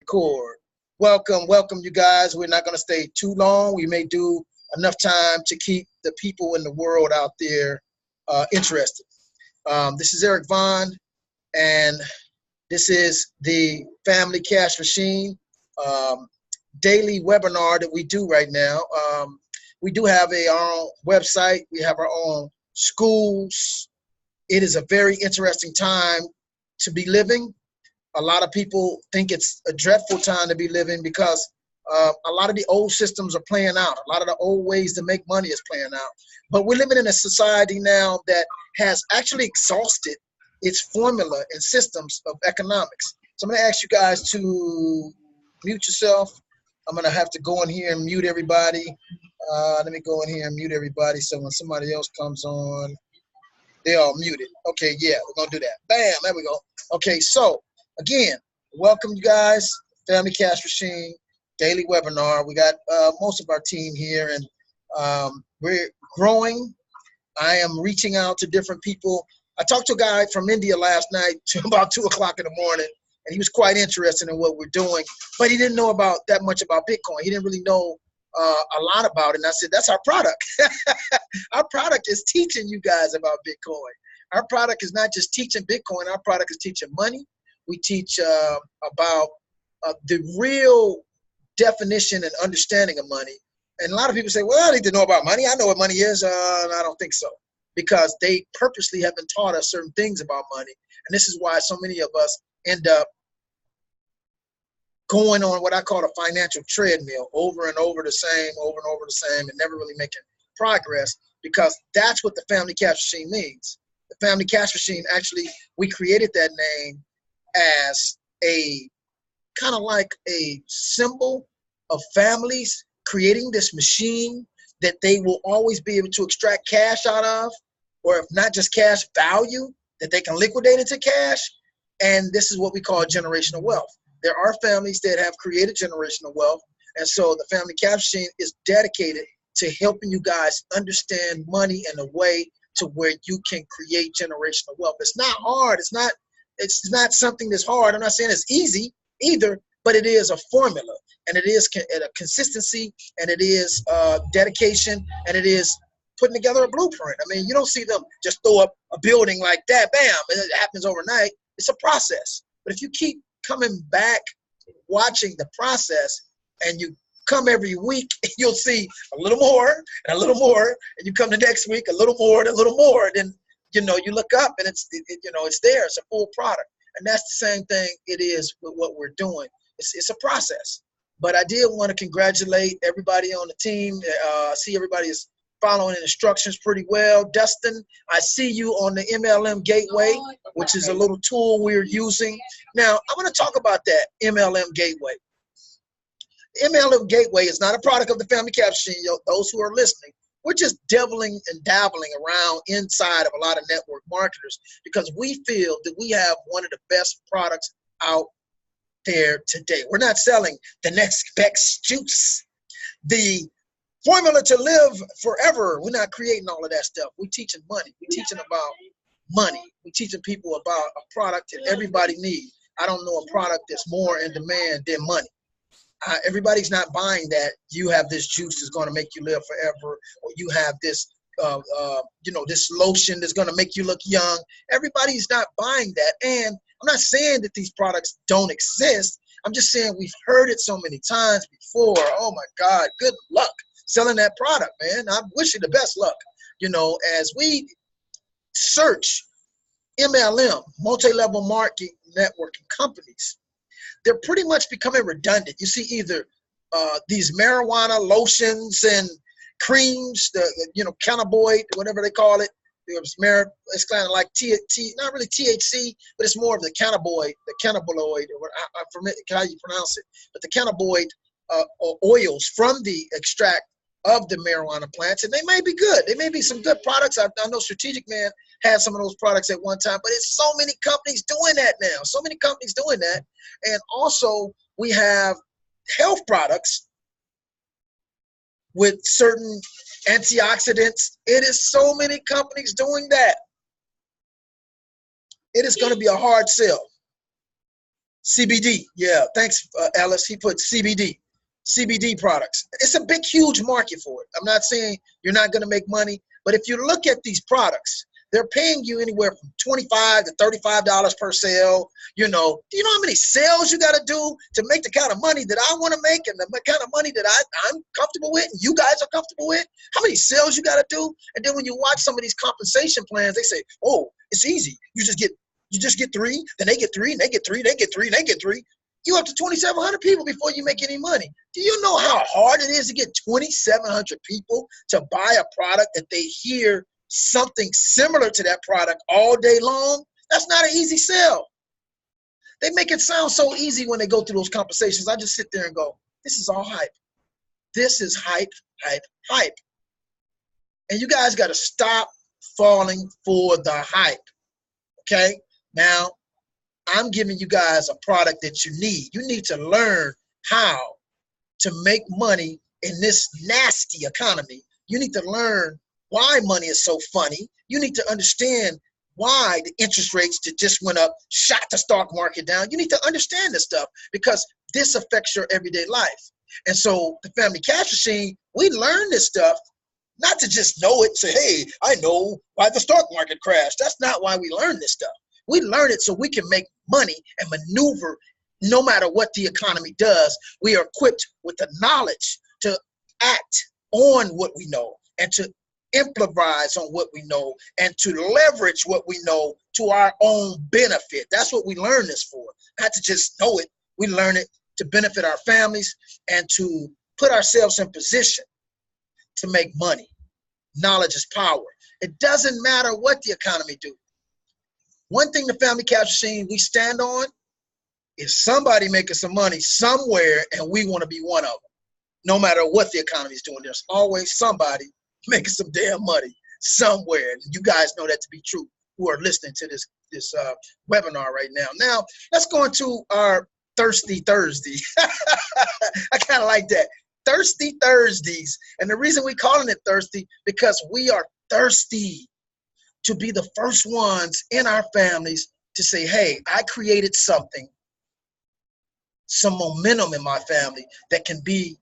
Record. Welcome, you guys. We're not going to stay too long. We may do enough time to keep the people in the world out there interested. This is Eric Vaughn, and this is the Family Cash Machine daily webinar that we do right now. We do have our own website. We have our own schools. It is a very interesting time to be living. A lot of people think it's a dreadful time to be living because a lot of the old systems are playing out. A lot of the old ways to make money is playing out. But we're living in a society now that has actually exhausted its formula and systems of economics. So I'm going to ask you guys to mute yourself. I'm going to have to go in here and mute everybody. Let me go in here and mute everybody so when somebody else comes on, they're all muted. Okay, yeah, we're going to do that. Bam, there we go. Okay, so again, welcome you guys, Family Cash Machine daily webinar. We got most of our team here, and we're growing. I am reaching out to different people. I talked to a guy from India last night to about 2 o'clock in the morning, and he was quite interested in what we're doing, but he didn't know about that much about Bitcoin. He didn't really know a lot about it, and I said, that's our product. Our product is teaching you guys about Bitcoin. Our product is not just teaching Bitcoin. Our product is teaching money. We teach about the real definition and understanding of money. And a lot of people say, well, I need to know about money. I know what money is. And I don't think so, because they purposely haven't taught us certain things about money. And this is why so many of us end up going on what I call a financial treadmill, over and over the same, and never really making progress, because that's what the Family Cash Machine means. The Family Cash Machine, actually, we created that name as a kind of like a symbol of families creating this machine that they will always be able to extract cash out of, or if not just cash, value that they can liquidate into cash. And this is what we call generational wealth. There are families that have created generational wealth, and so the Family Cash Machine is dedicated to helping you guys understand money in a way to where you can create generational wealth. It's not hard. It's not something that's hard. I'm not saying it's easy either, but it is a formula, and it is a consistency, and it is dedication, and it is putting together a blueprint. I mean, you don't see them just throw up a building like that, bam, and it happens overnight. It's a process. But if you keep coming back, watching the process, and you come every week, you'll see a little more and a little more, and you come the next week, a little more and a little more. Then, you look up and it's there. It's a full product. And that's the same thing it is with what we're doing. It's a process. But I did want to congratulate everybody on the team. I see everybody is following instructions pretty well. Dustin, I see you on the MLM Gateway, which is a little tool we're using. Now, I want to talk about that MLM Gateway. MLM Gateway is not a product of the Family Cash Machine. Those who are listening, we're just dabbling around inside of a lot of network marketers, because we feel that we have one of the best products out there today. We're not selling the next best juice, the formula to live forever. We're not creating all of that stuff. We're teaching money. We're teaching about money. We're teaching people about a product that everybody needs. I don't know a product that's more in demand than money. Everybody's not buying that. You have this juice that's going to make you live forever, or you have this, this lotion that's going to make you look young. Everybody's not buying that. And I'm not saying that these products don't exist. I'm just saying we've heard it so many times before. Oh my God, good luck selling that product, man. I wish you the best luck. As we search MLM, multi-level marketing networking companies, they're pretty much becoming redundant. You see either these marijuana lotions and creams, the cannabinoid, whatever they call it. It's kind of like not really THC, but it's more of the cannabinoid, or I forget how you pronounce it, but the cannabinoid oils from the extract of the marijuana plants, and they may be good. They may be some good products. I know Strategic Man had some of those products at one time, but it's so many companies doing that now. So many companies doing that. And also we have health products with certain antioxidants. It is so many companies doing that. It is going to be a hard sell. CBD. Yeah, thanks, Ellis. He put CBD products. It's a big, huge market for it. I'm not saying you're not going to make money, but if you look at these products, they're paying you anywhere from $25 to $35 per sale. You know, do you know how many sales you got to do to make the kind of money that I want to make and the kind of money that I'm comfortable with and you guys are comfortable with? How many sales you got to do? And then when you watch some of these compensation plans, they say, oh, it's easy. You just get three, then they get three, and they get three, they get three, and they get three. You up to 2,700 people before you make any money. Do you know how hard it is to get 2,700 people to buy a product that they hear something similar to that product all day long? That's not an easy sell. They make it sound so easy when they go through those conversations. I just sit there and go, this is all hype. This is hype, hype, hype. And you guys got to stop falling for the hype, okay? Now, I'm giving you guys a product that you need. You need to learn how to make money in this nasty economy. You need to learn why money is so funny. You need to understand why the interest rates that just went up shot the stock market down. You need to understand this stuff because this affects your everyday life. And so the Family Cash Machine, we learn this stuff not to just know it, say, hey, I know why the stock market crashed. That's not why we learn this stuff. We learn it so we can make money and maneuver no matter what the economy does. We are equipped with the knowledge to act on what we know and to improvise on what we know and to leverage what we know to our own benefit. That's what we learn this for. Not to just know it. We learn it to benefit our families and to put ourselves in position to make money. Knowledge is power. It doesn't matter what the economy do. One thing the Family Cash Machine we stand on is somebody making some money somewhere, and we want to be one of them. No matter what the economy is doing, there's always somebody making some damn money somewhere. And you guys know that to be true who are listening to this webinar right now. Now, let's go into our Thirsty Thursday. I kind of like that. Thirsty Thursdays. And the reason we're calling it Thirsty, because we are thirsty to be the first ones in our families to say, hey, I created something, some momentum in my family that can be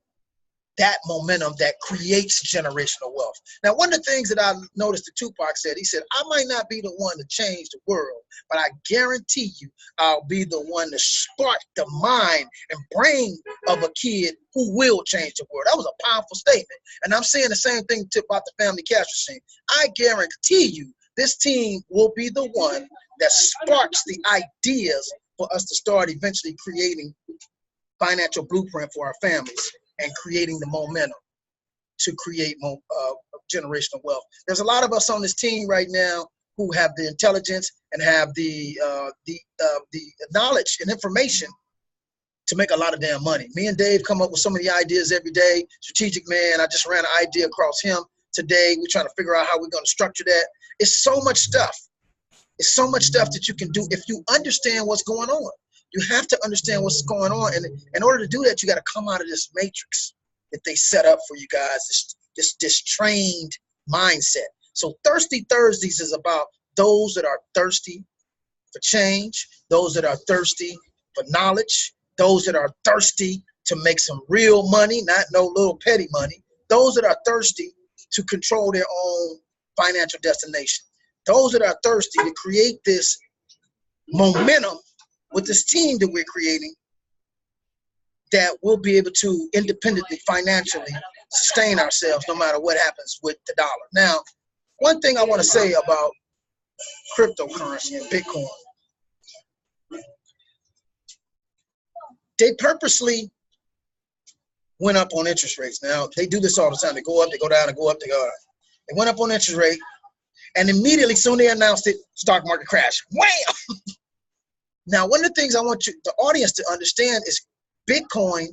that momentum that creates generational wealth. Now, one of the things that I noticed that Tupac said, he said, I might not be the one to change the world, but I guarantee you I'll be the one to spark the mind and brain of a kid who will change the world. That was a powerful statement. And I'm saying the same thing about the Family Cash Machine. I guarantee you this team will be the one that sparks the ideas for us to start eventually creating financial blueprint for our families and creating the momentum to create more generational wealth. There's a lot of us on this team right now who have the intelligence and have the knowledge and information to make a lot of damn money. Me and Dave come up with some of the ideas every day. Strategic Man, I just ran an idea across him today. We're trying to figure out how we're going to structure that. It's so much stuff. It's so much stuff that you can do if you understand what's going on. You have to understand what's going on. And in order to do that, you got to come out of this matrix that they set up for you guys, this trained mindset. So Thirsty Thursdays is about those that are thirsty for change, those that are thirsty for knowledge, those that are thirsty to make some real money, not no little petty money, those that are thirsty to control their own financial destination, those that are thirsty to create this momentum with this team that we're creating that we'll be able to independently financially sustain ourselves no matter what happens with the dollar. Now, one thing I want to say about cryptocurrency and Bitcoin, they purposely went up on interest rates. Now, they do this all the time. They go up, they go down, they go up, they go down. They went up on interest rate, and immediately, soon they announced it, stock market crash. Wham! Now, one of the things I want the audience to understand is Bitcoin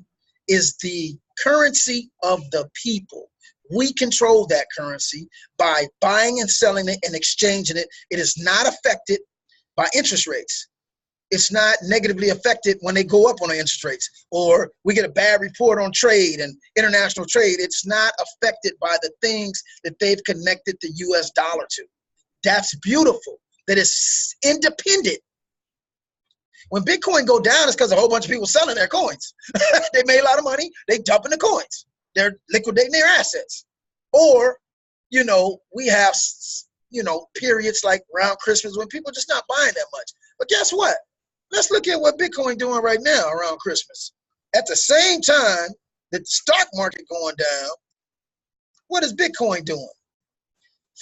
is the currency of the people. We control that currency by buying and selling it and exchanging it. It is not affected by interest rates. It's not negatively affected when they go up on the interest rates or we get a bad report on trade and international trade. It's not affected by the things that they've connected the US dollar to. That's beautiful, that it's independent. When Bitcoin go down, it's because a whole bunch of people selling their coins. They made a lot of money. They dumping the coins. They're liquidating their assets. Or, you know, we have, you know, periods like around Christmas when people just not buying that much. But guess what? Let's look at what Bitcoin doing right now around Christmas. At the same time that the stock market going down, what is Bitcoin doing?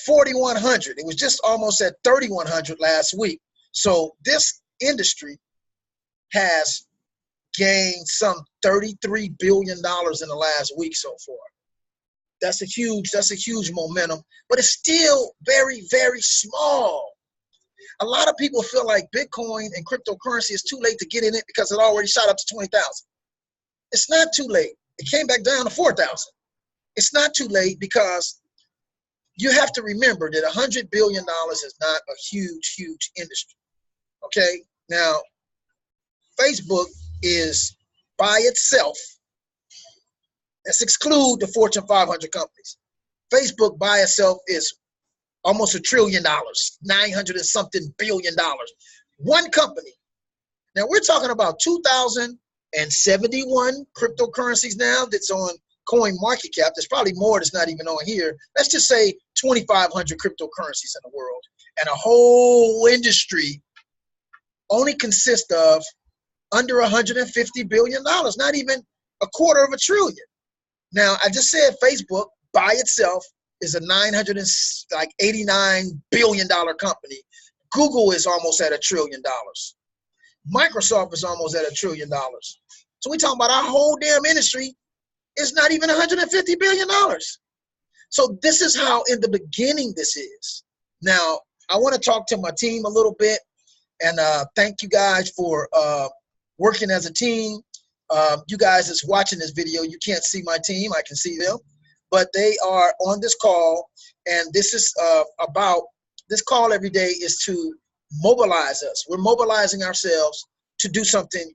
4,100. It was just almost at 3,100 last week. So this industry has gained some $33 billion in the last week so far. That's a huge momentum, but it's still very, very small. A lot of people feel like Bitcoin and cryptocurrency is too late to get in it because it already shot up to 20,000. It's not too late. It came back down to 4,000. It's not too late because you have to remember that $100 billion is not a huge industry. Okay? Now, Facebook is by itself, let's exclude the Fortune 500 companies. Facebook by itself is almost $1 trillion, 900 and something billion dollars. One company. Now we're talking about 2,071 cryptocurrencies now that's on coin market cap. There's probably more that's not even on here. Let's just say 2,500 cryptocurrencies in the world. And a whole industry only consists of under $150 billion, not even a quarter of a trillion. Now, I just said Facebook by itself is a $989 billion company. Google is almost at $1 trillion. Microsoft is almost at $1 trillion. So we're talking about our whole damn industry is not even $150 billion. So this is how in the beginning this is. Now, I want to talk to my team a little bit and thank you guys for working as a team. You guys that's watching this video, you can't see my team. I can see them. But they are on this call, and this is this call every day is to mobilize us. We're mobilizing ourselves to do something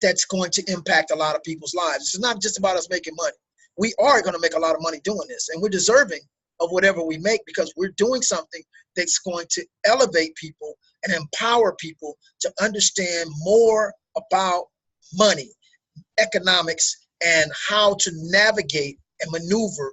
that's going to impact a lot of people's lives. It's not just about us making money. We are going to make a lot of money doing this, and we're deserving of whatever we make because we're doing something that's going to elevate people and empower people to understand more about money, economics, and how to navigate and maneuver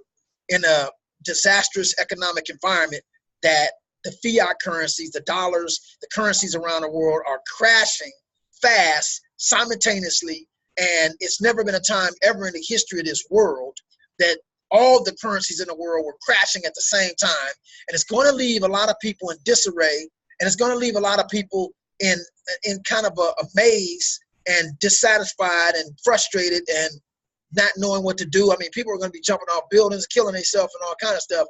in a disastrous economic environment that the fiat currencies, the dollars, the currencies around the world are crashing fast, simultaneously, and it's never been a time ever in the history of this world that all the currencies in the world were crashing at the same time. And it's going to leave a lot of people in disarray, and it's going to leave a lot of people in kind of a maze and dissatisfied and frustrated and not knowing what to do. I mean, people are going to be jumping off buildings, killing themselves and all kind of stuff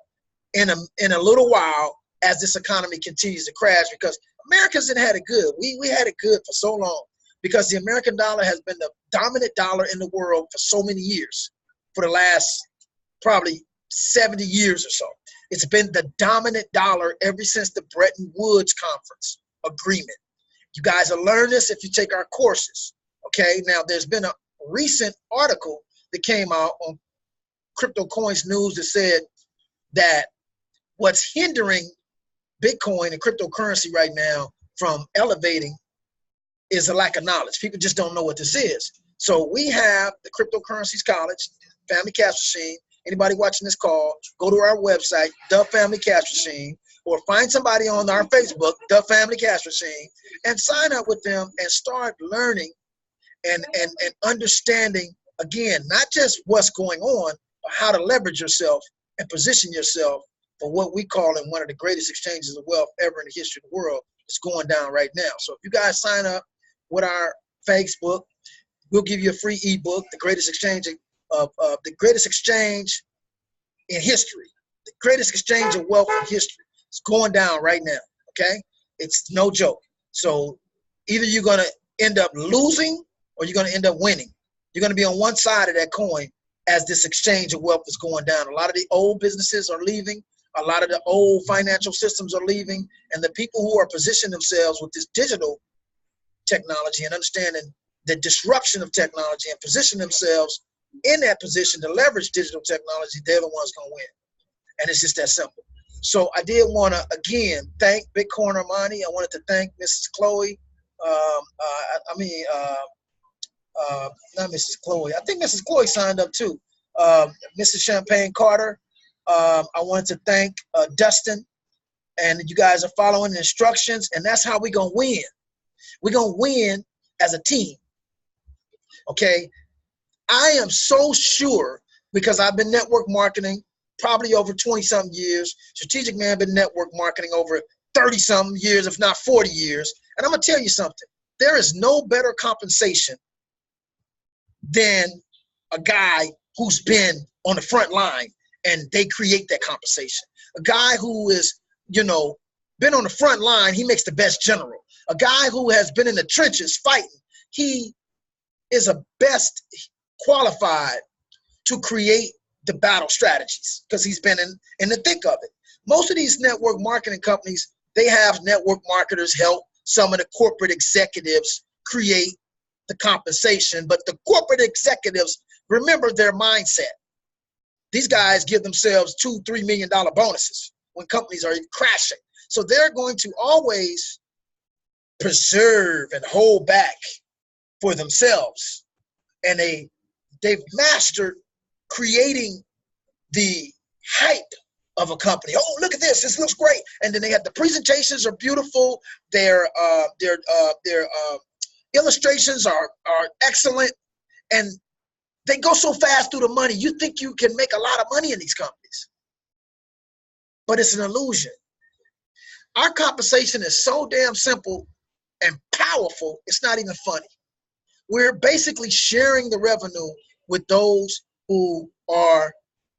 in a little while as this economy continues to crash because Americans had it good. We had it good for so long because the American dollar has been the dominant dollar in the world for so many years, for the last probably 70 years or so. It's been the dominant dollar ever since the Bretton Woods Conference agreement. You guys will learn this if you take our courses, okay? Now, there's been a recent article that came out on Crypto Coins News that said that what's hindering Bitcoin and cryptocurrency right now from elevating is a lack of knowledge. People just don't know what this is. So we have the Cryptocurrencies College, Family Cash Machine. Anybody watching this call, go to our website, The Family Cash Machine, or find somebody on our Facebook, The Family Cash Machine, and sign up with them and start learning and understanding, again, not just what's going on, but how to leverage yourself and position yourself for what we call in one of the greatest exchanges of wealth ever in the history of the world. It's going down right now. So if you guys sign up with our Facebook, we'll give you a free ebook, The Greatest Exchange of the greatest exchange in history, the greatest exchange of wealth in history. It's going down right now, okay? It's no joke. So either you're going to end up losing or you're going to end up winning. You're going to be on one side of that coin as this exchange of wealth is going down. A lot of the old businesses are leaving. A lot of the old financial systems are leaving. And the people who are positioning themselves with this digital technology and understanding the disruption of technology and position themselves in that position to leverage digital technology, they're the ones going to win. And it's just that simple. So I did want to, again, thank Bitcoin Armani. I wanted to thank Mrs. Chloe. Not Mrs. Chloe. I think Mrs. Chloe signed up too. Mrs. Champagne Carter. I wanted to thank Dustin. And you guys are following the instructions, and that's how we're going to win. We're going to win as a team. Okay? I am so sure, because I've been network marketing probably over 20-something years. Strategic Man been network marketing over 30-something years, if not 40 years. And I'm going to tell you something. There is no better compensation than a guy who's been on the front line, and they create that compensation. A guy who is, been on the front line, he makes the best general. A guy who has been in the trenches fighting, he is a best qualified to create the battle strategies because he's been in the thick of it. Most of these network marketing companies, they have network marketers help some of the corporate executives create the compensation, but the corporate executives remember their mindset. These guys give themselves $2-3 million bonuses when companies are crashing. So they're going to always preserve and hold back for themselves. And they've mastered creating the hype of a company. Oh, look at this. This looks great. And then they have the presentations are beautiful. Their illustrations are excellent. And they go so fast through the money. You think you can make a lot of money in these companies. But it's an illusion. Our compensation is so damn simple and powerful, it's not even funny. We're basically sharing the revenue with those who are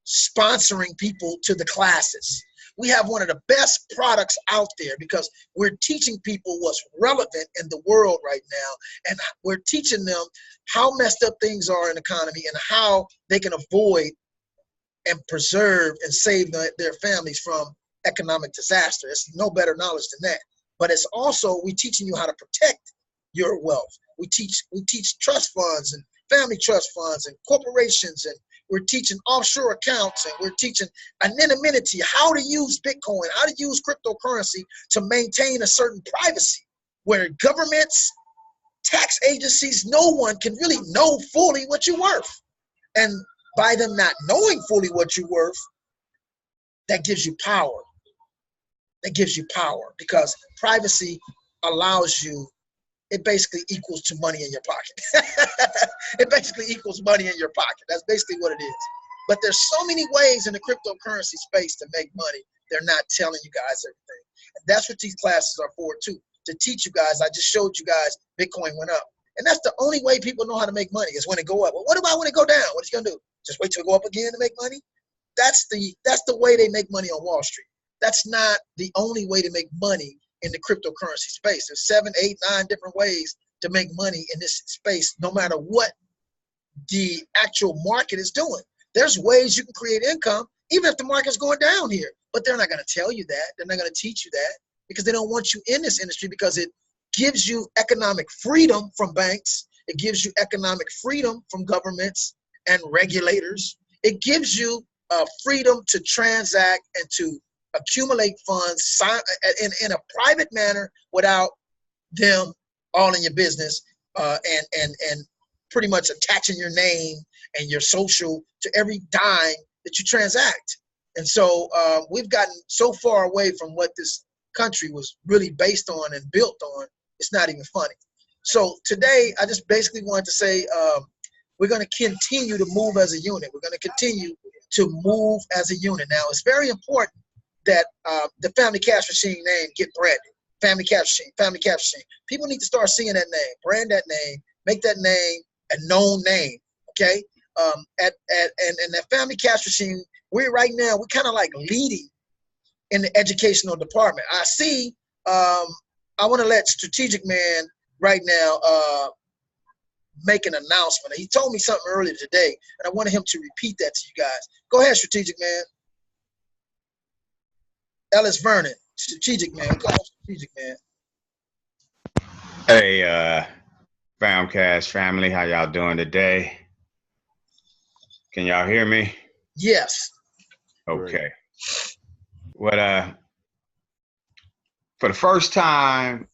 sponsoring people to the classes. We have one of the best products out there because we're teaching people what's relevant in the world right now. And we're teaching them how messed up things are in the economy and how they can avoid and preserve and save their families from economic disaster. It's no better knowledge than that. But it's also, we're teaching you how to protect your wealth. We teach trust funds and family trust funds and corporations, and we're teaching offshore accounts, and we're teaching anonymity, how to use Bitcoin, how to use cryptocurrency to maintain a certain privacy where governments, tax agencies, no one can really know fully what you're worth. And by them not knowing fully what you're worth, that gives you power. That gives you power because privacy allows you, it basically equals to money in your pocket. It basically equals money in your pocket. That's basically what it is. But there's so many ways in the cryptocurrency space to make money. They're not telling you guys everything. And that's what these classes are for too, to teach you guys. I just showed you guys Bitcoin went up. And that's the only way people know how to make money is when it go up. Well, what about when it go down? What is he gonna do? Just wait till it go up again to make money? That's the way they make money on Wall Street. That's not the only way to make money in the cryptocurrency space. There's 7, 8, 9 different ways to make money in this space, no matter what the actual market is doing. There's ways you can create income, even if the market's going down here. But they're not going to tell you that. They're not going to teach you that because they don't want you in this industry because it gives you economic freedom from banks. It gives you economic freedom from governments and regulators. It gives you freedom to transact and to accumulate funds in a private manner without them all in your business and pretty much attaching your name and your social to every dime that you transact. And so we've gotten so far away from what this country was really based on and built on, it's not even funny. So today, I just basically wanted to say we're going to continue to move as a unit. We're going to continue to move as a unit. Now, it's very important that the Family Cash Machine name get branded. Family Cash Machine, Family Cash Machine. People need to start seeing that name, brand that name, make that name a known name, okay? And that Family Cash Machine, we're kind of like leading in the educational department. I see, I want to let Strategic Man right now make an announcement. He told me something earlier today, and I wanted him to repeat that to you guys. Go ahead, Strategic Man. Ellis Vernon, Strategic Man. Go ahead, Strategic Man. Hey, Famcast family, how y'all doing today? Can y'all hear me? Yes. Okay. What for the first time,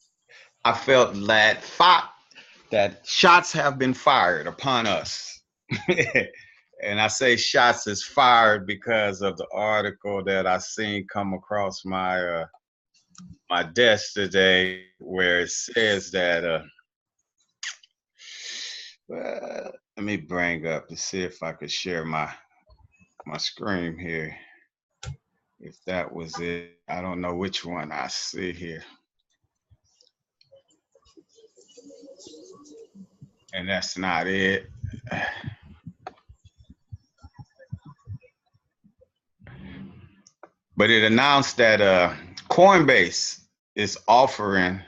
I felt that shots have been fired upon us. And I say shots is fired because of the article that I seen come across my my desk today, where it says that let me bring up to see if I could share my screen here. If that was it, I don't know which one I see here. And that's not it. But it announced that Coinbase is offering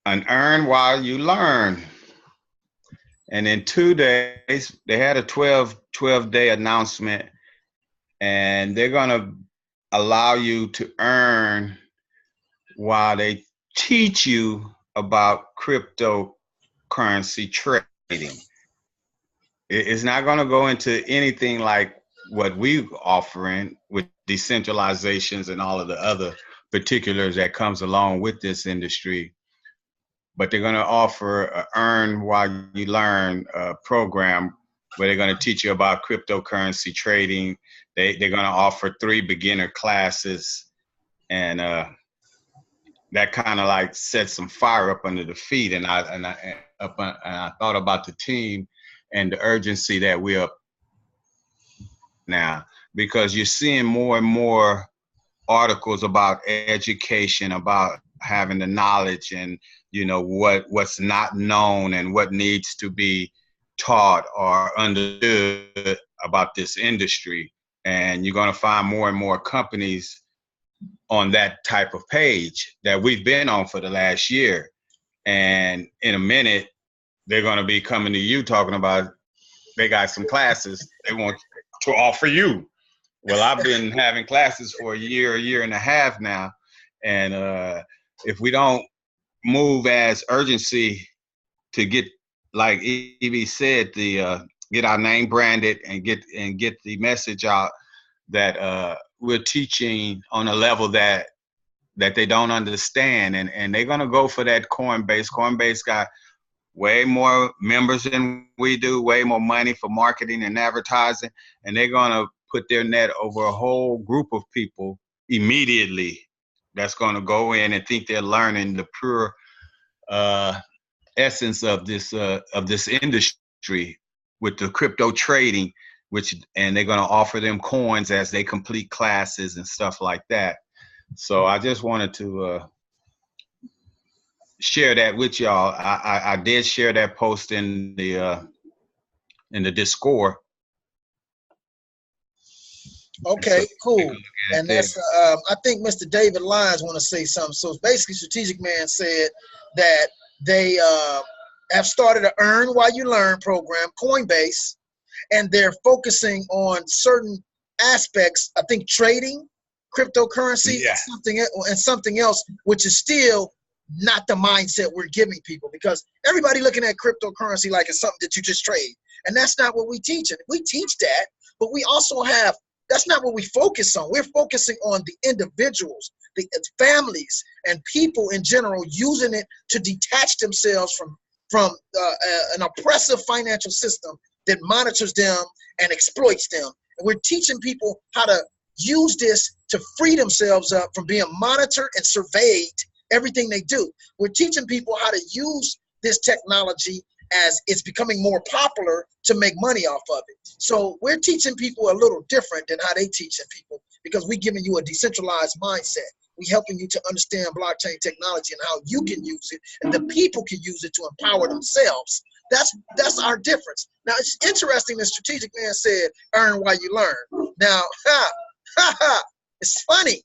an earn while you learn. And in 2 days, they had a 12-day announcement, and they're going to allow you to earn while they teach you about cryptocurrency trading. It's not going to go into anything like what we're offering with decentralizations and all of the other particulars that comes along with this industry. But they're going to offer a earn while you learn program where they're going to teach you about cryptocurrency trading. They're going to offer 3 beginner classes, and that kind of like set some fire up under the feet. And I thought about the team and the urgency that we are now, because you're seeing more and more articles about education, about having the knowledge, and you know what's not known and what needs to be taught or understood about this industry. And you're going to find more and more companies on that type of page that we've been on for the last year. And in a minute, they're going to be coming to you talking about they got some classes they want to offer you. Well, I've been having classes for a year and a half now. And if we don't move as urgency to get, like Evie said, the get our name branded and get the message out that we're teaching on a level that they don't understand, and they're gonna go for that Coinbase. Coinbase got way more members than we do, way more money for marketing and advertising, and they're gonna put their net over a whole group of people immediately that's gonna go in and think they're learning the pure essence of this industry with the crypto trading, and they're going to offer them coins as they complete classes and stuff like that. So I just wanted to share that with y'all. I did share that post in the Discord. Okay, cool. And that's I think Mr. David Lyons want to say something. So basically, Strategic Man said that they have started an earn while you learn program, Coinbase, and they're focusing on certain aspects. I think trading, cryptocurrency, and something else, which is still not the mindset we're giving people, because everybody looking at cryptocurrency like it's something that you just trade, and that's not what we teach. We teach that, but we also have. That's not what we focus on. We're focusing on the individuals, the families, and people in general, using it to detach themselves from an oppressive financial system that monitors them and exploits them. And we're teaching people how to use this to free themselves up from being monitored and surveyed, everything they do. We're teaching people how to use this technology as it's becoming more popular to make money off of it. So we're teaching people a little different than how they teaching people, because we're giving you a decentralized mindset. We're helping you to understand blockchain technology and how you can use it, and the people can use it to empower themselves. That's our difference. Now, it's interesting that Strategic Man said, earn while you learn. Now, it's funny,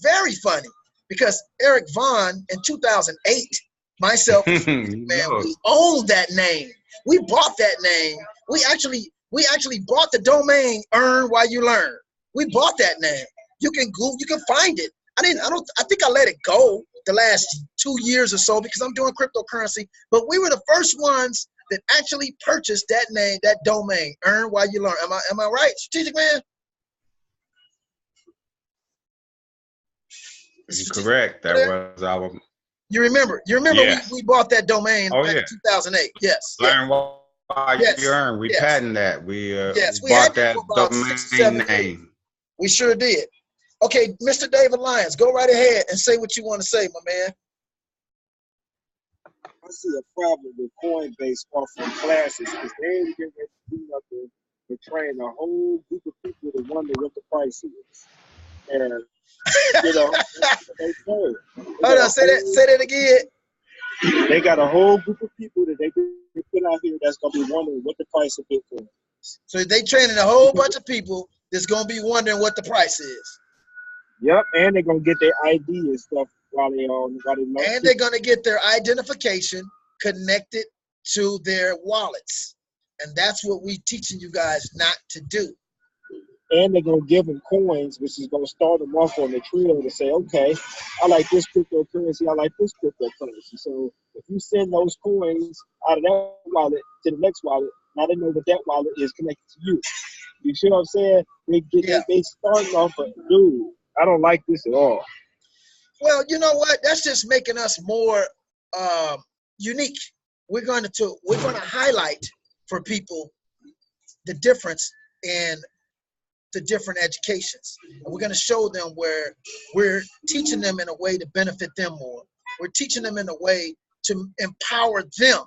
very funny, because Eric Vaughn in 2008, myself, man, we owned that name. We bought that name. We actually bought the domain earn while you learn. We bought that name. You can Google, you can find it. I think I let it go the last 2 years or so because I'm doing cryptocurrency, but we were the first ones that actually purchased that name, that domain. Earn while you learn. Am I right, strategic man? You're correct. That was our. You remember Yes. we bought that domain back in 2008. Yes. Learn while you earn. We patented that. We bought that domain name. We sure did. Okay, Mr. David Lyons, go right ahead and say what you want to say, my man. I see a problem with Coinbase offering classes because they ain't getting ready to do nothing to train a whole group of people to wonder what the price is. And you know, they hold on, say that again. They got a whole group of people that they put out here that's gonna be wondering what the price of Bitcoin is. So they training a whole bunch of people that's gonna be wondering what the price is. Yep, and they're gonna get their ID and stuff while they and they're gonna get their identification connected to their wallets, and that's what we teaching you guys not to do. And they're gonna give them coins, which is gonna start them off on the trail to say, okay, I like this cryptocurrency, I like this cryptocurrency. So if you send those coins out of that wallet to the next wallet, now they know that that wallet is connected to you. You see what I'm saying? They starting off a dude. I don't like this at all. Well, you know what? That's just making us more unique. We're going to highlight for people the difference in the different educations. And we're going to show them where we're teaching them in a way to benefit them more. We're teaching them in a way to empower them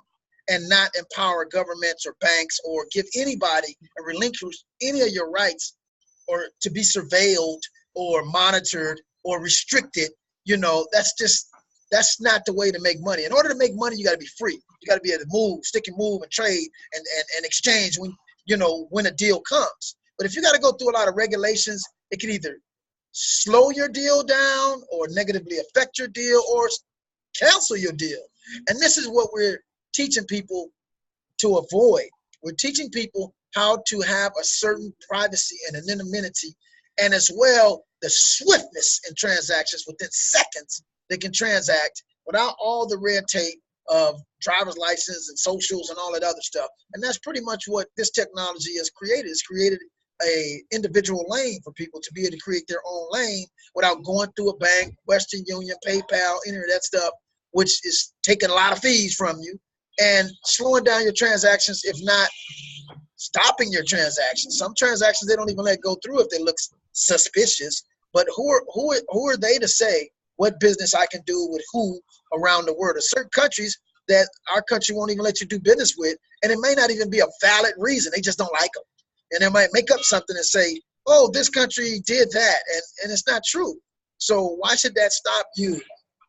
and not empower governments or banks or give anybody and relinquish any of your rights or to be surveilled or monitored or restricted. You know, that's not the way to make money. In order to make money, you got to be free. You got to be able to move, stick and move and trade and exchange when a deal comes. But if you got to go through a lot of regulations, it can either slow your deal down or negatively affect your deal or cancel your deal. And this is what we're teaching people to avoid. We're teaching people how to have a certain privacy and anonymity, and as well the swiftness in transactions. Within seconds they can transact without all the red tape of driver's license and socials and all that other stuff. And that's pretty much what this technology has created. It's created a individual lane for people to be able to create their own lane without going through a bank, Western Union, PayPal, any of that stuff, which is taking a lot of fees from you and slowing down your transactions, if not stopping your transactions. Some transactions they don't even let go through if they look suspicious. But who are they to say what business I can do with who around the world? There's certain countries that our country won't even let you do business with, and it may not even be a valid reason. They just don't like them. And they might make up something and say, oh, this country did that, and it's not true. So why should that stop you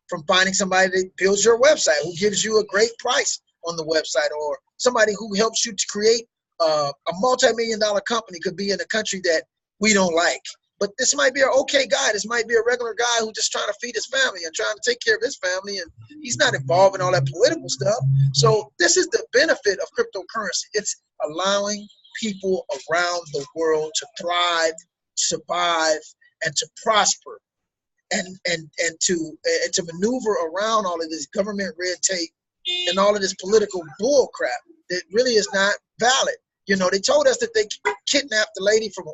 from finding somebody that builds your website, who gives you a great price on the website, or somebody who helps you to create a multi-million-dollar company? Could be in a country that we don't like. But this might be an okay guy. This might be a regular guy who's just trying to feed his family and trying to take care of his family, and he's not involved in all that political stuff. So this is the benefit of cryptocurrency. It's allowing people around the world to thrive, survive, and to prosper, and to maneuver around all of this government red tape and all of this political bull crap that really is not valid. You know, they told us that they kidnapped the lady from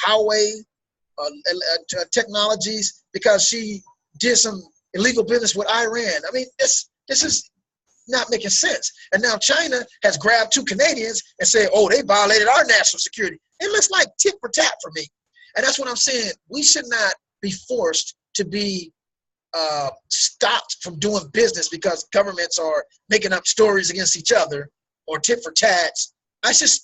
Huawei Technologies because she did some illegal business with Iran. I mean, this is not making sense. And now China has grabbed 2 Canadians and said, oh, they violated our national security. It looks like tit for tat for me. And that's what I'm saying. We should not be forced to be stopped from doing business because governments are making up stories against each other or tit for tats. Okay.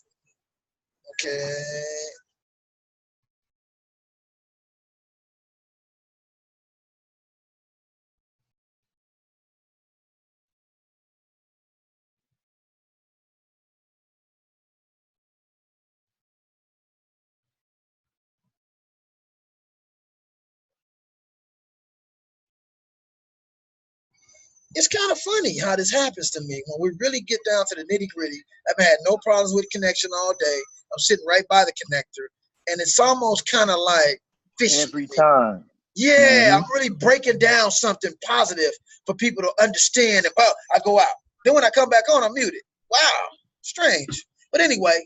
It's kind of funny how this happens to me. When we really get down to the nitty gritty, I've had no problems with connection all day. I'm sitting right by the connector, and it's almost kind of like fishy. Every time. Yeah, I'm really breaking down something positive for people to understand. And I go out. Then when I come back on, I'm muted. Wow. Strange. But anyway,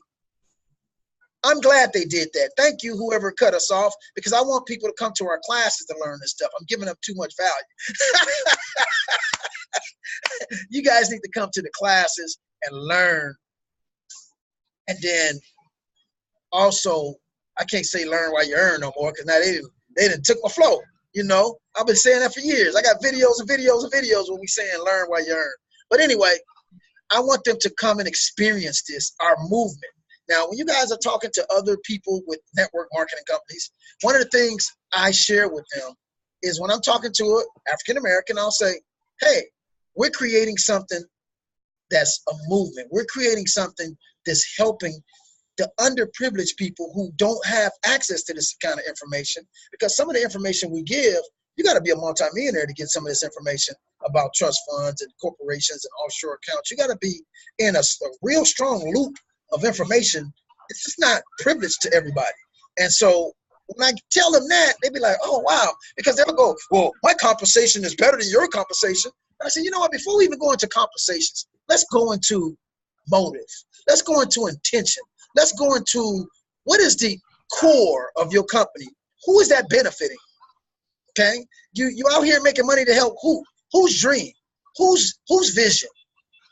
I'm glad they did that. Thank you, whoever cut us off, because I want people to come to our classes to learn this stuff. I'm giving them too much value. You guys need to come to the classes and learn. And then also, I can't say learn while you earn no more, because now they didn't took my flow. You know, I've been saying that for years. I got videos and videos and videos when we saying learn while you earn. But anyway, I want them to come and experience this, our movement. Now, when you guys are talking to other people with network marketing companies, one of the things I share with them is when I'm talking to an African-American, I'll say, hey, we're creating something that's a movement. We're creating something that's helping the underprivileged people who don't have access to this kind of information, because some of the information we give, you got to be a multimillionaire to get some of this information about trust funds and corporations and offshore accounts. You got to be in a real strong loop of information. It's just not privileged to everybody. And so when I tell them that, they be like, oh, wow, because they'll go, well, my compensation is better than your compensation. And I said, you know what, before we even go into compensations, let's go into motive. Let's go into intention. Let's go into what is the core of your company? Who is that benefiting? Okay, you out here making money to help who? Whose dream? Whose vision?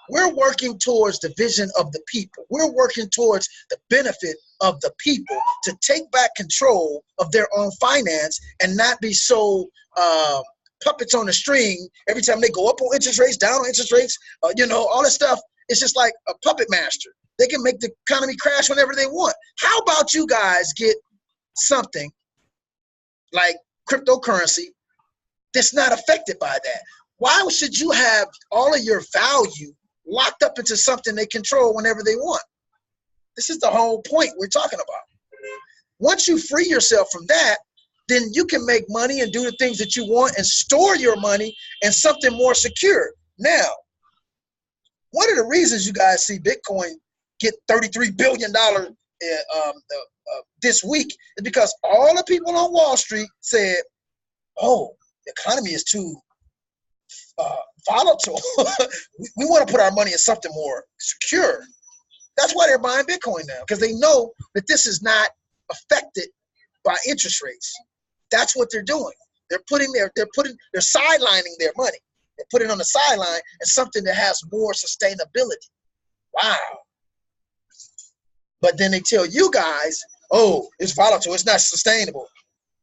We're working towards the vision of the people. We're working towards the benefit of the people to take back control of their own finance and not be so puppets on the string every time they go up on interest rates, down on interest rates, you know, all this stuff. It's just like a puppet master. They can make the economy crash whenever they want. How about you guys get something like cryptocurrency that's not affected by that? Why should you have all of your value locked up into something they control whenever they want? This is the whole point we're talking about. Once you free yourself from that, then you can make money and do the things that you want and store your money in something more secure. Now, one of the reasons you guys see Bitcoin get $33 billion this week is because all the people on Wall Street said, oh, the economy is too volatile. we want to put our money in something more secure. That's why they're buying Bitcoin now, because they know that this is not affected by interest rates. That's what they're doing. They're sidelining their money. They put it on the sideline as something that has more sustainability. Wow. But then they tell you guys, oh, it's volatile, it's not sustainable.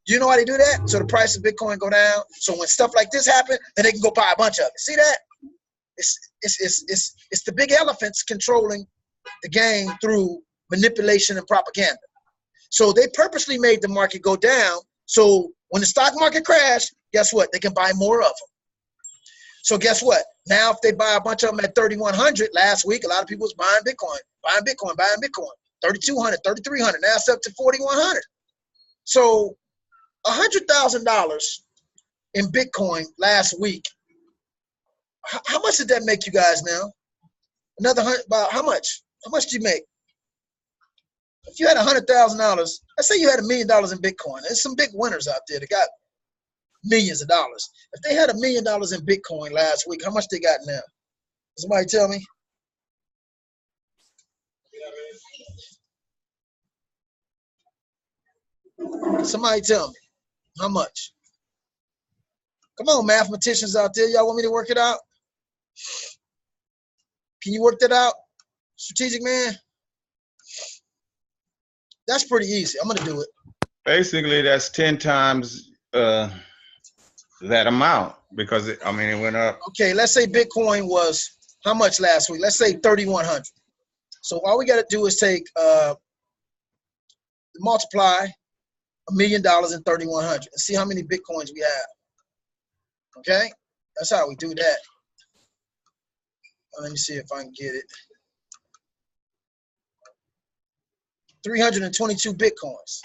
Do you know why they do that? So the price of Bitcoin go down. So when stuff like this happen, then they can go buy a bunch of it. See that? It's the big elephants controlling the game through manipulation and propaganda. So they purposely made the market go down. So when the stock market crashed, guess what? They can buy more of them. So guess what? Now if they buy a bunch of them at 3,100 last week, a lot of people was buying Bitcoin. 3,200, 3,300. Now it's up to 4,100. So $100,000 in Bitcoin last week. How much did that make you guys now? Another $100. About how much? How much did you make? If you had $100,000, let's say you had $1 million in Bitcoin. There's some big winners out there that got millions of dollars. If they had $1 million in Bitcoin last week, how much they got now? Somebody tell me. Somebody tell me. How much? Come on, mathematicians out there. Y'all want me to work it out? Can you work that out? Strategic man? That's pretty easy. I'm going to do it. Basically, that's 10 times that amount because, it went up. Okay, let's say Bitcoin was how much last week? Let's say 3,100. So all we got to do is take multiply $1 million in 3,100 and see how many Bitcoins we have. Okay? That's how we do that. Let me see if I can get it. 322 Bitcoins.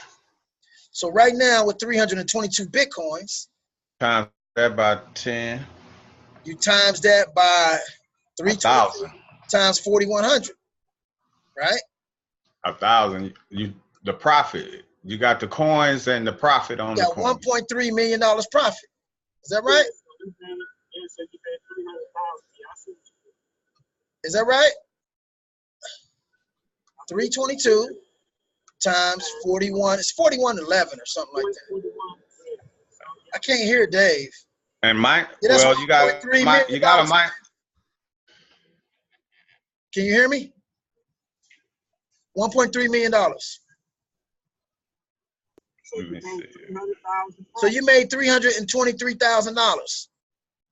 So right now with 322 Bitcoins. Times that by 10. You times that by 3,000 times 4,100. Right? 1,000. The profit. You got the coins and the profit on the coins. $1.3 million profit. Is that right? Is that right? 322 times 41. It's 4111 or something like that. I can't hear Dave. And Mike, Yeah, that's well, you got $1.3 Mike, you got a million. mic. Can you hear me? $1.3 million. Let me see. So you made $323,000.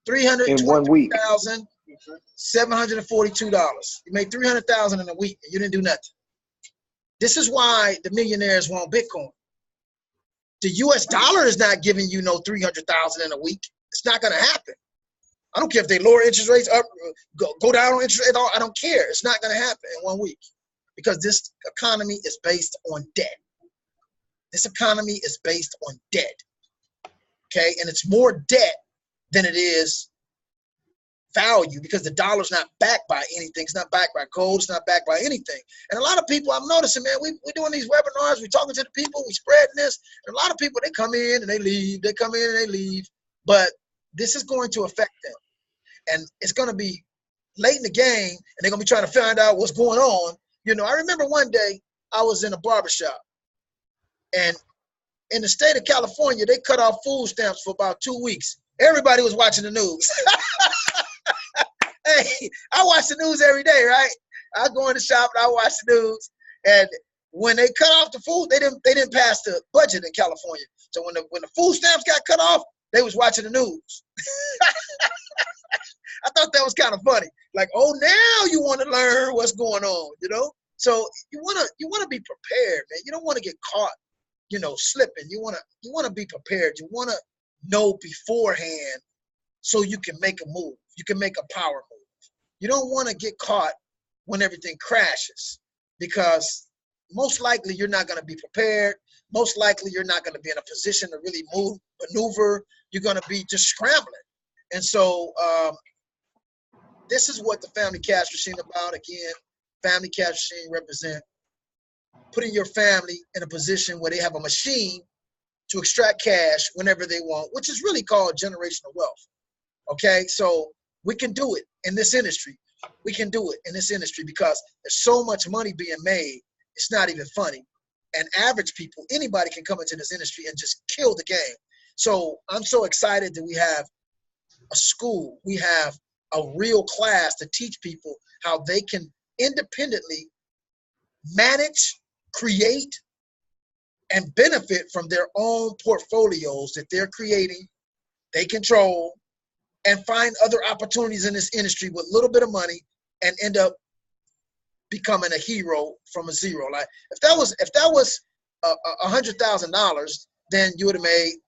In 1 week. $323,742. You made $300,000 in a week and you didn't do nothing. This is why the millionaires want Bitcoin. The US dollar is not giving you no $300,000 in a week. It's not going to happen. I don't care if they lower interest rates up, go down on interest rate at all. I don't care. It's not going to happen in 1 week because this economy is based on debt. This economy is based on debt. Okay, and it's more debt than it is value because the dollar's not backed by anything. It's not backed by gold. It's not backed by anything. And a lot of people, I'm noticing, man, we're doing these webinars. We're talking to the people. We're spreading this. And a lot of people, they come in and they leave. They come in and they leave. But this is going to affect them. And it's going to be late in the game, and they're going to be trying to find out what's going on. You know, I remember one day I was in a barbershop, and in the state of California, they cut off food stamps for about 2 weeks. Everybody was watching the news. Hey, I watch the news every day, right? I go in the shop and I watch the news. And when they cut off the food, they didn't pass the budget in California. So when the food stamps got cut off, they was watching the news. I thought that was kind of funny. Like, oh, now you want to learn what's going on, you know? So you wanna be prepared, man. You don't want to get caught, you know, slipping. You wanna be prepared. You wanna know beforehand so you can make a move. You can make a power move. You don't want to get caught when everything crashes because most likely you're not going to be prepared. Most likely you're not going to be in a position to really maneuver. You're going to be just scrambling. And so this is what the family cash machine about. Again, family cash machine represent putting your family in a position where they have a machine to extract cash whenever they want, which is really called generational wealth. Okay, so we can do it in this industry. We can do it in this industry because there's so much money being made. It's not even funny. And average people, anybody can come into this industry and just kill the game. So I'm so excited that we have a school. We have a real class to teach people how they can independently manage, create, and benefit from their own portfolios that they're creating, they control, and find other opportunities in this industry with a little bit of money and end up becoming a hero from a zero. Like if that was $100,000, then you would have made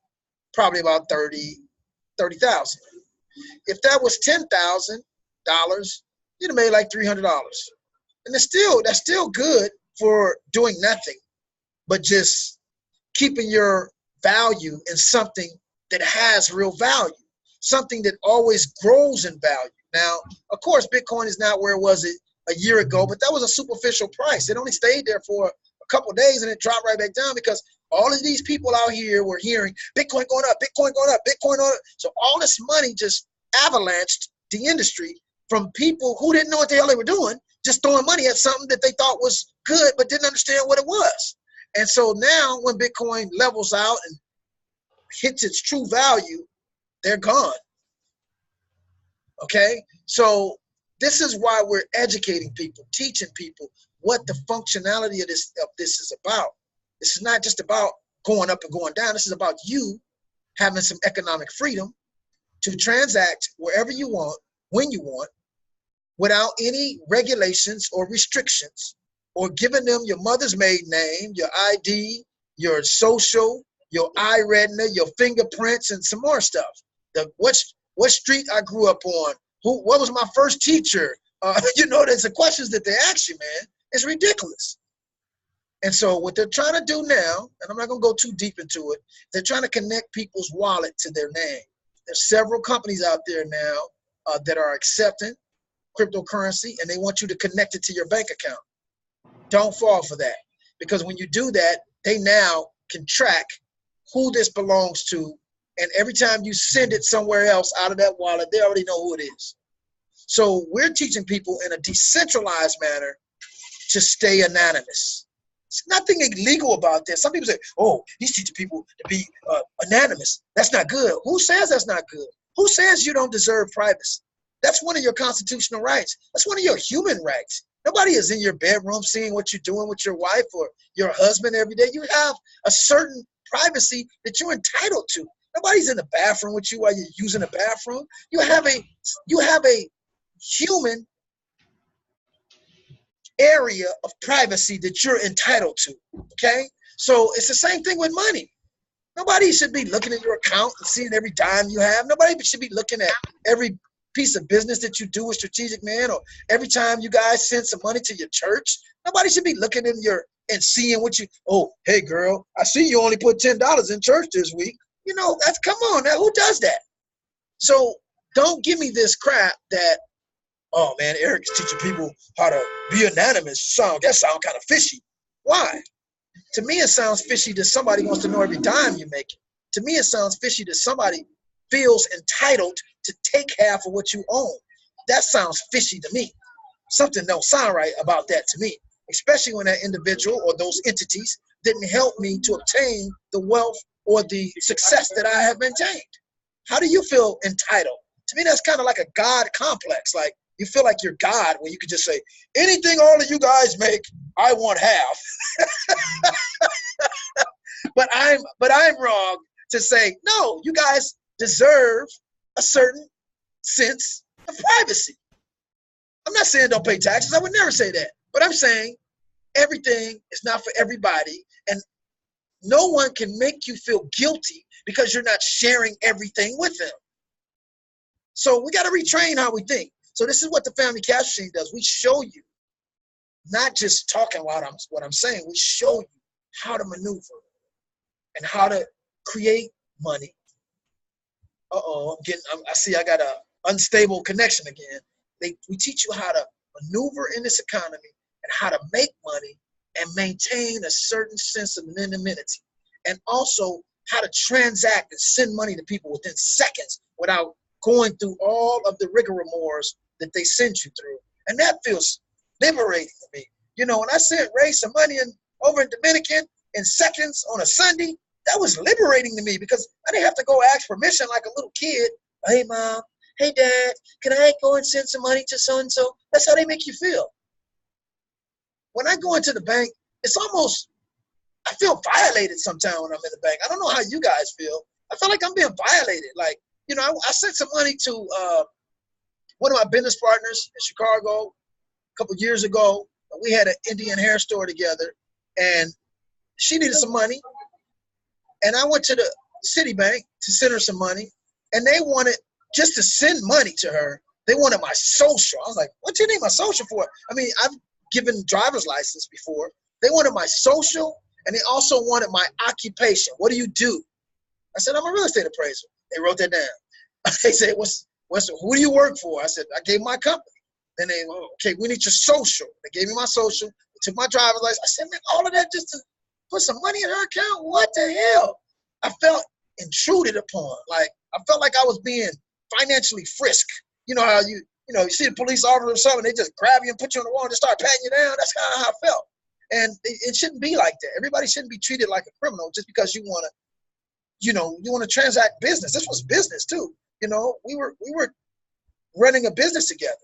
probably about $30,000. If that was $10,000, you'd have made like $300. And that's still good for doing nothing, but just keeping your value in something that has real value. Something that always grows in value. Now, of course, Bitcoin is not where it was a year ago, but that was a superficial price. It only stayed there for a couple of days and it dropped right back down because all of these people out here were hearing Bitcoin going up, Bitcoin going up, Bitcoin going up. So all this money just avalanched the industry from people who didn't know what the hell they were doing, just throwing money at something that they thought was good but didn't understand what it was. And so now when Bitcoin levels out and hits its true value, they're gone. Okay, so this is why we're educating people, teaching people what the functionality of this is about. This is not just about going up and going down. This is about you having some economic freedom to transact wherever you want, when you want, without any regulations or restrictions, or giving them your mother's maiden name, your ID, your social, your eye retina, your fingerprints, and some more stuff. What street I grew up on, what was my first teacher? You know, there's the questions that they ask you, man. It's ridiculous. And so what they're trying to do now, and I'm not going to go too deep into it, they're trying to connect people's wallet to their name. There's several companies out there now that are accepting cryptocurrency, and they want you to connect it to your bank account. Don't fall for that, because when you do that, they now can track who this belongs to. And every time you send it somewhere else out of that wallet, they already know who it is. So we're teaching people in a decentralized manner to stay anonymous. There's nothing illegal about this. Some people say, oh, he's teaching people to be anonymous. That's not good. Who says that's not good? Who says you don't deserve privacy? That's one of your constitutional rights. That's one of your human rights. Nobody is in your bedroom seeing what you're doing with your wife or your husband every day. You have a certain privacy that you're entitled to. Nobody's in the bathroom with you while you're using the bathroom. You have a human area of privacy that you're entitled to. Okay? So it's the same thing with money. Nobody should be looking at your account and seeing every dime you have. Nobody should be looking at every piece of business that you do with Strategic Man, or every time you guys send some money to your church. Nobody should be looking in your and seeing what you, oh, hey girl, I see you only put $10 in church this week. You know, that's, come on now, who does that? So don't give me this crap that, oh man, Eric is teaching people how to be anonymous. That sounds kind of fishy. Why? To me, it sounds fishy that somebody wants to know every dime you make. To me, it sounds fishy that somebody feels entitled to take half of what you own. That sounds fishy to me. Something don't sound right about that to me, especially when that individual or those entities didn't help me to obtain the wealth or the success that I have maintained. How do you feel entitled? To me, that's kind of like a God complex. Like, you feel like you're God when you could just say, anything all of you guys make, I want half. But I'm wrong to say, no, you guys deserve a certain sense of privacy. I'm not saying don't pay taxes. I would never say that. But I'm saying everything is not for everybody, and no one can make you feel guilty because you're not sharing everything with them. So we got to retrain how we think. So this is what the Family Cash Machine does. We show you, not just talking about what I'm saying, we show you how to maneuver and how to create money. I see I got an unstable connection again. We teach you how to maneuver in this economy and how to make money and maintain a certain sense of anonymity, and also how to transact and send money to people within seconds without going through all of the rigmaroles that they send you through. And that feels liberating to me. You know, when I sent Ray some money over in Dominican in seconds on a Sunday, that was liberating to me because I didn't have to go ask permission like a little kid. Hey, Mom. Hey, Dad. Can I go and send some money to so-and-so? That's how they make you feel. When I go into the bank, it's almost, I feel violated sometimes when I'm in the bank. I don't know how you guys feel. I feel like I'm being violated. Like, you know, I sent some money to one of my business partners in Chicago a couple years ago. We had an Indian hair store together, and she needed some money. And I went to the Citibank to send her some money, and they wanted, just to send money to her, they wanted my social. I was like, what do you need my social for? I mean, I've given driver's license before. They wanted my social, and they also wanted my occupation. What do you do? I said, I'm a real estate appraiser. They wrote that down. They said, who do you work for? I said, I gave my company. Then they, okay, we need your social. They gave me my social. They took my driver's license. I said, man, all of that just to put some money in her account? What the hell? I felt intruded upon. Like, I felt like I was being financially frisked. You know how you see the police officer or something, they just grab you and put you on the wall and just start patting you down. That's kind of how I felt. And it shouldn't be like that. Everybody shouldn't be treated like a criminal just because you want to transact business. This was business too. You know, we were running a business together.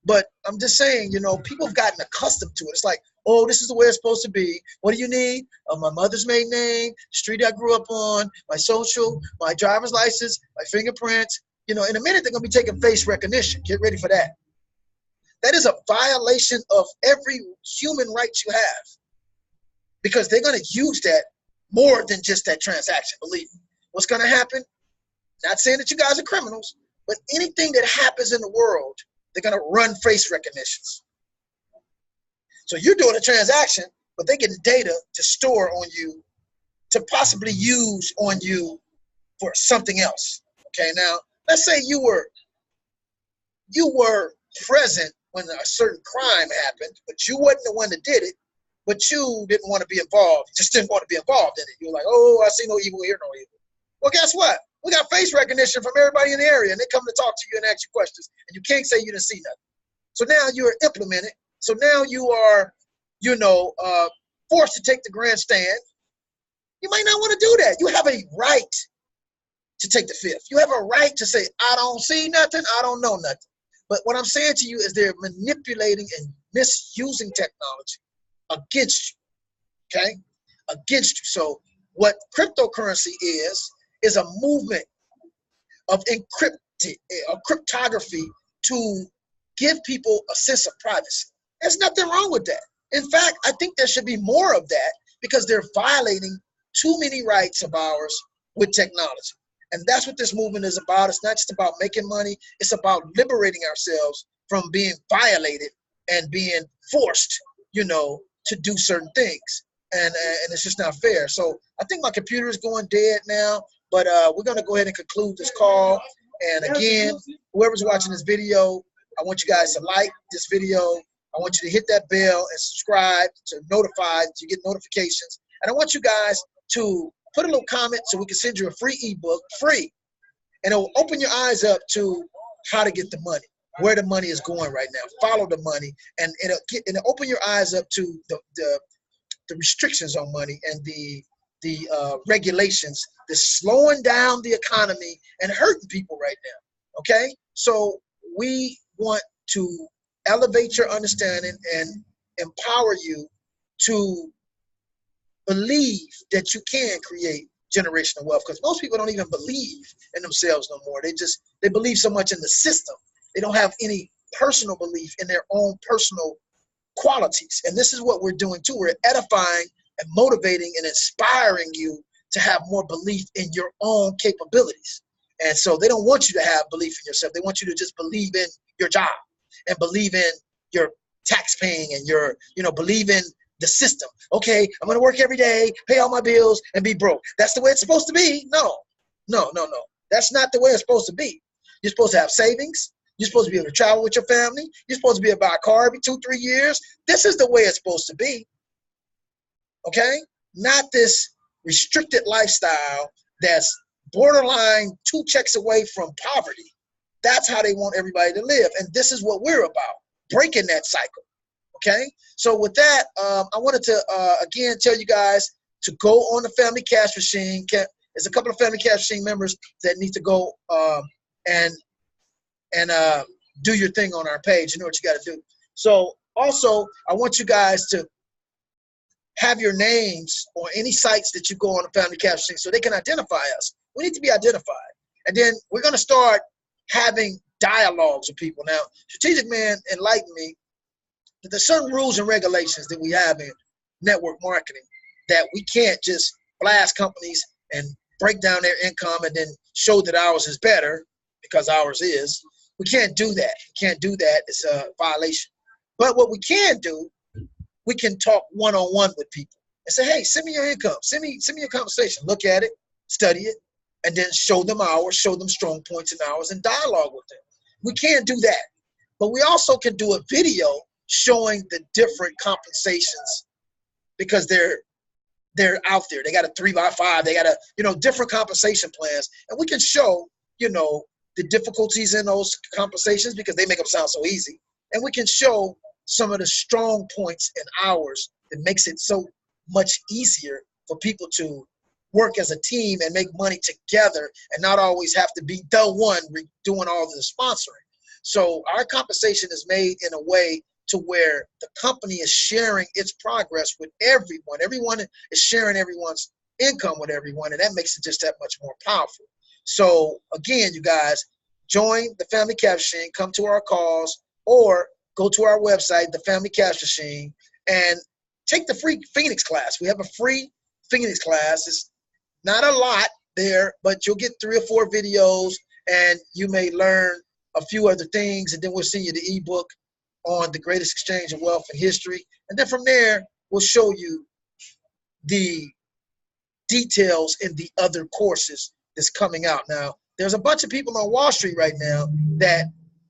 But I'm just saying, you know, people have gotten accustomed to it. It's like, oh, this is the way it's supposed to be. What do you need? My mother's maiden name, street I grew up on, my social, my driver's license, my fingerprints. You know, in a minute, they're going to be taking face recognition. Get ready for that. That is a violation of every human right you have, because they're going to use that more than just that transaction. Believe me. What's going to happen? Not saying that you guys are criminals, but anything that happens in the world, they're going to run face recognitions. So you're doing a transaction, but they're getting data to store on you, to possibly use on you for something else. Okay, now let's say you were present when a certain crime happened, but you wasn't the one that did it, but you didn't want to be involved, just didn't want to be involved in it. You were like, oh, I see no evil, hear no evil. Well, guess what? We got face recognition from everybody in the area, and they come to talk to you and ask you questions, and you can't say you didn't see nothing. So now you're implemented. So now you are forced to take the grandstand, you might not want to do that. You have a right to take the fifth. You have a right to say, I don't see nothing, I don't know nothing. But what I'm saying to you is they're manipulating and misusing technology against you, okay? Against you. So what cryptocurrency is a movement of cryptography to give people a sense of privacy. There's nothing wrong with that. In fact, I think there should be more of that because they're violating too many rights of ours with technology. And that's what this movement is about. It's not just about making money. It's about liberating ourselves from being violated and being forced, to do certain things. And it's just not fair. So I think my computer is going dead now, but we're going to go ahead and conclude this call. And again, whoever's watching this video, I want you guys to like this video. I want you to hit that bell and subscribe to notify, so you get notifications. And I want you guys to put a little comment so we can send you a free ebook, free. And it will open your eyes up to how to get the money, where the money is going right now. Follow the money, and it'll open your eyes up to the restrictions on money and the regulations that's slowing down the economy and hurting people right now, okay? So we want to elevate your understanding and empower you to believe that you can create generational wealth, because most people don't even believe in themselves no more. They believe so much in the system. They don't have any personal belief in their own personal qualities. And this is what we're doing too. We're edifying and motivating and inspiring you to have more belief in your own capabilities. And so they don't want you to have belief in yourself. They want you to just believe in your job and believe in your tax paying and your, believe in the system. Okay, I'm going to work every day, pay all my bills, and be broke. That's the way it's supposed to be? No. That's not the way it's supposed to be. You're supposed to have savings. You're supposed to be able to travel with your family. You're supposed to be able to buy a car every 2-3 years. This is the way it's supposed to be. Okay? Not this restricted lifestyle that's borderline 2 checks away from poverty. That's how they want everybody to live. And this is what we're about, breaking that cycle. Okay? So with that, I wanted to, again, tell you guys to go on the Family Cash Machine. There's a couple of Family Cash Machine members that need to go and do your thing on our page. You know what you got to do. So also, I want you guys to have your names on any sites that you go on the Family Cash Machine so they can identify us. We need to be identified. And then we're going to start having dialogues with people. Now, Strategic Man enlightened me that there's certain rules and regulations that we have in network marketing that we can't just blast companies and break down their income and then show that ours is better because ours is. We can't do that. We can't do that. It's a violation. But what we can do, we can talk one-on-one with people and say, hey, send me your income. Send me your compensation. Look at it, study it, and then show them ours, show them strong points in ours, and dialogue with them. We can do that. But we also can do a video showing the different compensations because they're out there. They got a 3x5. They got a, different compensation plans. And we can show, the difficulties in those compensations because they make them sound so easy. And we can show some of the strong points in ours that makes it so much easier for people to work as a team and make money together and not always have to be the one doing all the sponsoring. So our compensation is made in a way to where the company is sharing its progress with everyone. Everyone is sharing everyone's income with everyone, and that makes it just that much more powerful. So again, you guys, join the Family Cash Machine, come to our calls, or go to our website, the Family Cash Machine, and take the free Phoenix class. We have a free Phoenix class. It's not a lot there, but you'll get 3 or 4 videos, and you may learn a few other things, and then we'll send you the ebook on the greatest exchange of wealth in history. And then from there, we'll show you the details in the other courses that's coming out. Now, there's a bunch of people on Wall Street right now that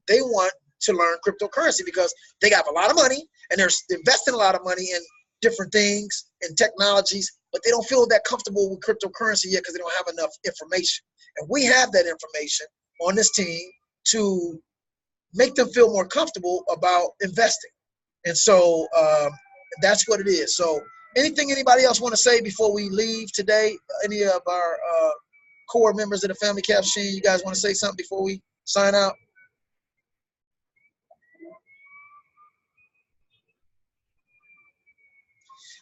they want to learn cryptocurrency because they got a lot of money and they're investing a lot of money in different things and technologies, but they don't feel that comfortable with cryptocurrency yet because they don't have enough information. And we have that information on this team to make them feel more comfortable about investing. And so That's what it is. So anything anybody else want to say before we leave today? Any of our core members of the Family Cap Machine, you guys want to say something before we sign out?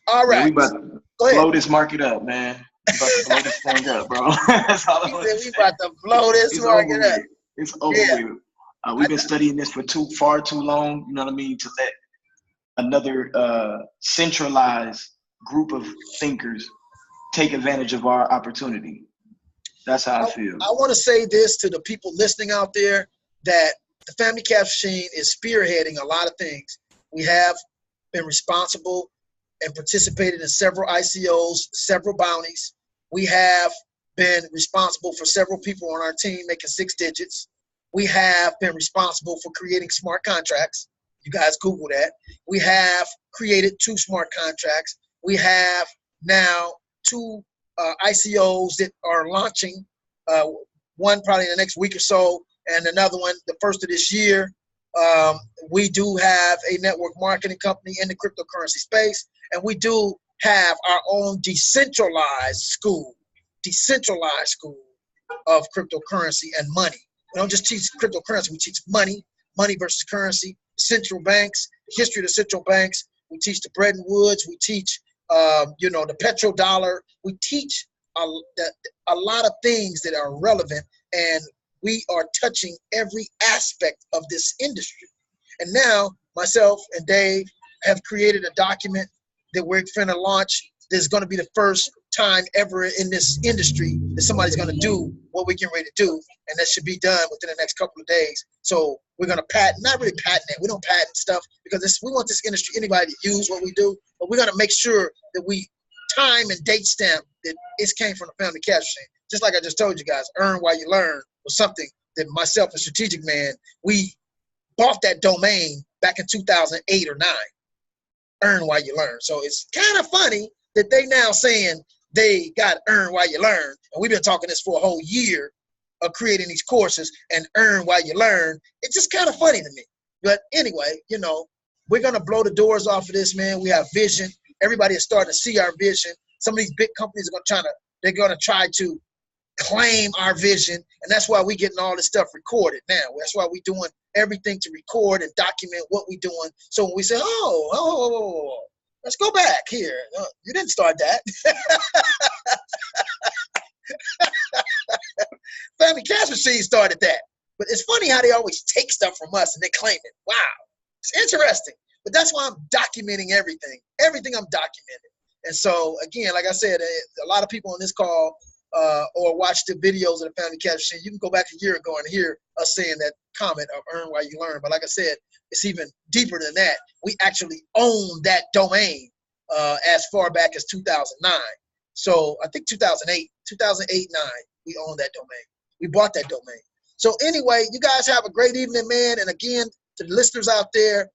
All Man, right. we about to Go ahead. blow this market up, man. We about to blow this thing up, bro. That's all I want to say. We about to blow this It's market over up. with. It's over Yeah. with. We've been studying this for far too long, you know what I mean, to let another centralized group of thinkers take advantage of our opportunity. That's how I feel. I want to say this to the people listening out there, that the Family Cap Machine is spearheading a lot of things. We have been responsible and participated in several ICOs, several bounties. We have been responsible for several people on our team making 6 digits. We have been responsible for creating smart contracts. You guys Google that. We have created 2 smart contracts. We have now 2 ICOs that are launching, one probably in the next week or so, and another one the first of this year. We do have a network marketing company in the cryptocurrency space, and we do have our own decentralized school of cryptocurrency and money. We don't just teach cryptocurrency, we teach money versus currency, central banks, history of the central banks. We teach the Bretton Woods, we teach the petrodollar. We teach a lot of things that are relevant, and we are touching every aspect of this industry. And now myself and Dave have created a document that we're going to launch. This is going to be the first time ever in this industry that somebody's going to do what we're getting ready to do, and that should be done within the next couple of days. So we're going to patent, not really patent it. We don't patent stuff because we want this industry, anybody to use what we do, but we're going to make sure that we time and date stamp that it came from the Family Cap Machine. Just like I just told you guys, Earn While You Learn was something that myself and Strategic Man, we bought that domain back in 2008 or 9. Earn While You Learn. So it's kind of funny that they now saying they got Earn While You Learn, and we've been talking this for a whole year of creating these courses and Earn While You Learn. It's just kind of funny to me. But anyway, we're going to blow the doors off of this, man. We have vision. Everybody is starting to see our vision. Some of these big companies are going to try to claim our vision, and that's why we're getting all this stuff recorded now. That's why we're doing everything to record and document what we're doing. So when we say, oh, let's go back here. You didn't start that. Family Cap Machine started that. But it's funny how they always take stuff from us and they claim it. Wow. It's interesting. But that's why I'm documenting everything. Everything I'm documenting. And so, again, like I said, a lot of people on this call or watch the videos of the Family Cap Machine, you can go back a year ago and hear us saying that comment of Earn While You Learn. But like I said, it's even deeper than that. We actually own that domain as far back as 2009. So I think 2008, 9, we owned that domain. We bought that domain. So anyway, you guys have a great evening, man. And again, to the listeners out there,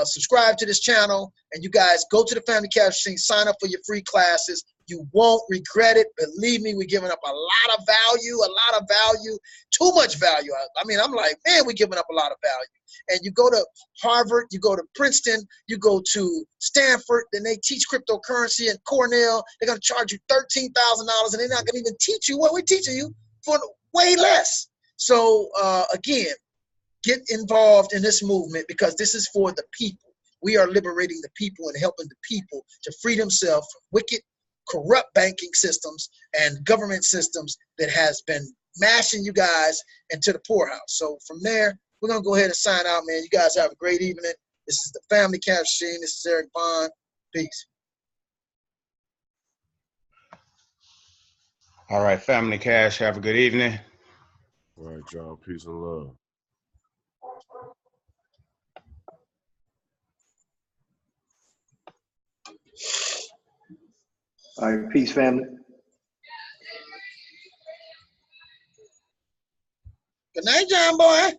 subscribe to this channel, and you guys go to the Family Cap Machine, sign up for your free classes. You won't regret it. Believe me, we're giving up a lot of value, too much value. I mean, I'm like, man, we're giving up a lot of value. And you go to Harvard, you go to Princeton, you go to Stanford, and they teach cryptocurrency, and Cornell, they're going to charge you $13,000, and they're not going to even teach you what we're teaching you for way less. So again, get involved in this movement because this is for the people. We are liberating the people and helping the people to free themselves from wicked, corrupt banking systems and government systems that has been mashing you guys into the poorhouse. So from there, we're going to go ahead and sign out, man. You guys have a great evening. This is the Family Cap Machine. This is Eric Bond. Peace. All right, Family Cash, have a good evening. All right, y'all. Peace and love. All right, peace, family. Good night, John boy.